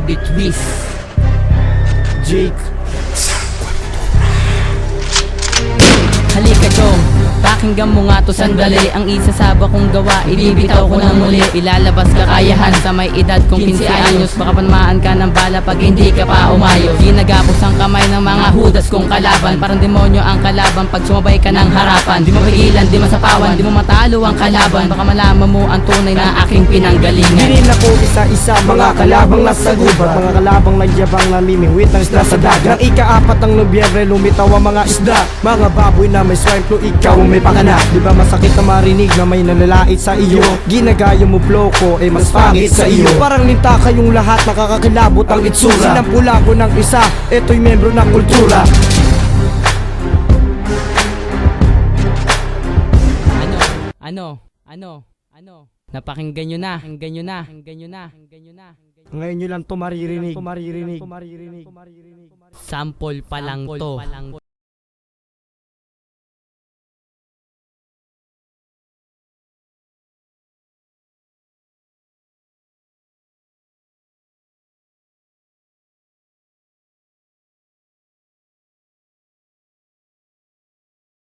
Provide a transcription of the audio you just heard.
Baby Twist Jake. Halika chong, pakinggan mo nga to sandali. Ang isasaba kong gawa, ibibitaw ko ng muli. Ilalabas kakayahan sa may edad kong 15 anyos. Baka panmaan ka ng bala pag hindi ka pa umayos. Ginagapos ang kamay ng mga hudas kong kalaban. Parang demonyo ang kalaban pag sumabay ka ng harapan. Di mo pigilan, di masapawan, di mo matalo ang kalaban. Baka malaman mo ang tunay na aking pinanggalingan. Ginil ako isa-isa, mga kalabang nasa gubat, mga kalabang nagyabang namimingwit ng isla sa dagat. Nang ika-4 ng Nobyembre lumitaw ang mga isda, mga baboy na may swine flu, ikaw may pakana. Di ba masakit na marinig na may nalalait sa iyo? Ginagaya mo bloko, eh mas pangit sa iyo. Parang linta kayong lahat, nakakakilabot ang itsura. Sinampula ko ng isa, eto'y membro ng kultura. Ano? Napakinggan nyo na. Ngayon nyo lang to maririnig. Sample pa lang to.